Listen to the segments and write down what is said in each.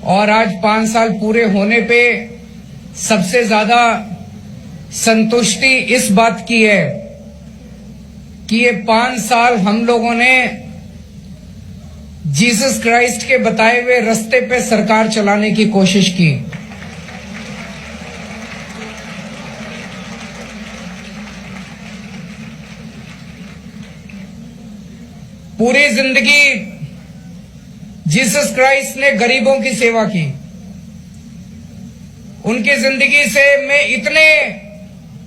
और आज 5 साल पूरे होने पे सबसे ज्यादा संतुष्टि इस बात की है कि ये 5 साल हम लोगों ने जीसस क्राइस्ट के बताए हुए रास्ते पे सरकार चलाने की कोशिश की। पूरी जिंदगी जीसस क्राइस्ट ने गरीबों की सेवा की। उनकी जिंदगी से में इतने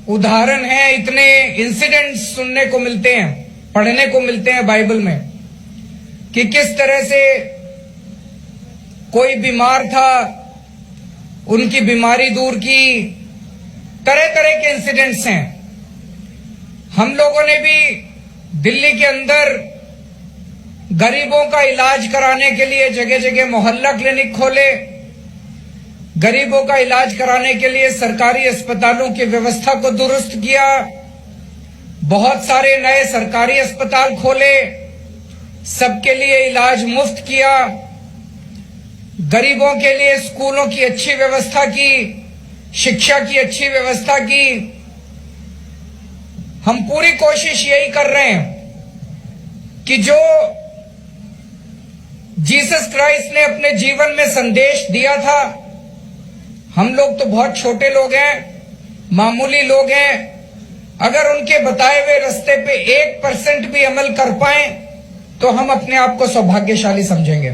उदाहरण हैं, इतने इंसिडेंट्स सुनने को मिलते हैं, पढ़ने को मिलते हैं बाइबल में, कि किस तरह से कोई बीमार था, उनकी बीमारी दूर की। तरह तरह के इंसिडेंट्स हैं। हम लोगों ने भी दिल्ली के अंदर गरीबों का इलाज कराने के लिए जगह जगह मोहल्ला क्लिनिक खोले, गरीबों का इलाज कराने के लिए सरकारी अस्पतालों की व्यवस्था को दुरुस्त किया, बहुत सारे नए सरकारी अस्पताल खोले, सबके लिए इलाज मुफ्त किया, गरीबों के लिए स्कूलों की अच्छी व्यवस्था की, शिक्षा की अच्छी व्यवस्था की। हम पूरी कोशिश यही कर रहे हैं कि जो जीसस क्राइस्ट ने अपने जीवन में संदेश दिया था, हम लोग तो बहुत छोटे लोग हैं, मामूली लोग हैं, अगर उनके बताए हुए रास्ते पे 1% भी अमल कर पाए तो हम अपने आप को सौभाग्यशाली समझेंगे।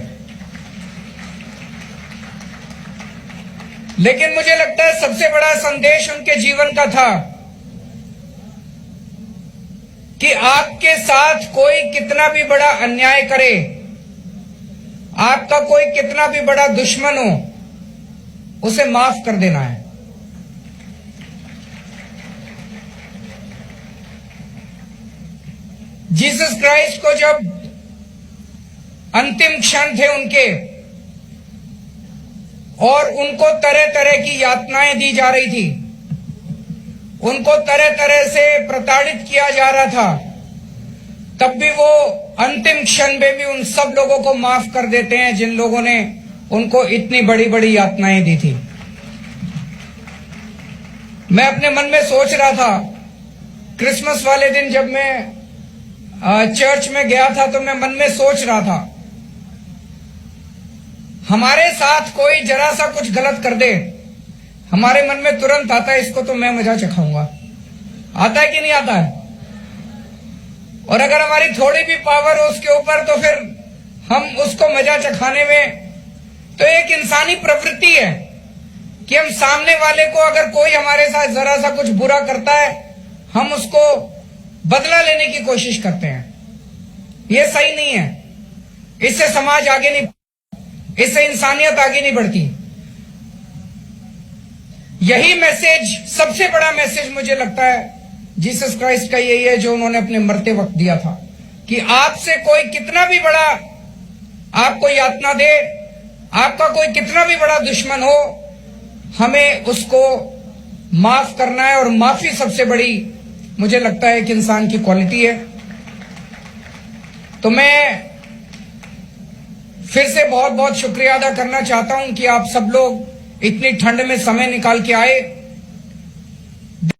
लेकिन मुझे लगता है सबसे बड़ा संदेश उनके जीवन का था कि आपके साथ कोई कितना भी बड़ा अन्याय करे, आपका कोई कितना भी बड़ा दुश्मन हो, उसे माफ कर देना है। जीसस क्राइस्ट को जब अंतिम क्षण थे उनके और उनको तरह तरह की यातनाएं दी जा रही थी, उनको तरह तरह से प्रताड़ित किया जा रहा था, तब भी वो अंतिम क्षण में भी उन सब लोगों को माफ कर देते हैं जिन लोगों ने उनको इतनी बड़ी बड़ी यातनाएं दी थी। मैं अपने मन में सोच रहा था, क्रिसमस वाले दिन जब मैं चर्च में गया था तो मैं मन में सोच रहा था, हमारे साथ कोई जरा सा कुछ गलत कर दे, हमारे मन में तुरंत आता है इसको तो मैं मजा चखाऊंगा। आता है कि नहीं आता है? और अगर हमारी थोड़ी भी पावर हो उसके ऊपर तो फिर हम उसको मजा चखाने में, तो एक इंसानी प्रवृत्ति है कि हम सामने वाले को, अगर कोई हमारे साथ जरा सा कुछ बुरा करता है, हम उसको बदला लेने की कोशिश करते हैं। ये सही नहीं है, इससे समाज आगे नहीं, इससे इंसानियत आगे नहीं बढ़ती। यही मैसेज, सबसे बड़ा मैसेज मुझे लगता है जीसस क्राइस्ट का यही है जो उन्होंने अपने मरते वक्त दिया था, कि आपसे कोई कितना भी बड़ा आपको यातना दे, आपका कोई कितना भी बड़ा दुश्मन हो, हमें उसको माफ करना है। और माफी सबसे बड़ी मुझे लगता है कि इंसान की क्वालिटी है। तो मैं फिर से बहुत बहुत शुक्रिया अदा करना चाहता हूं कि आप सब लोग इतनी ठंड में समय निकाल के आए।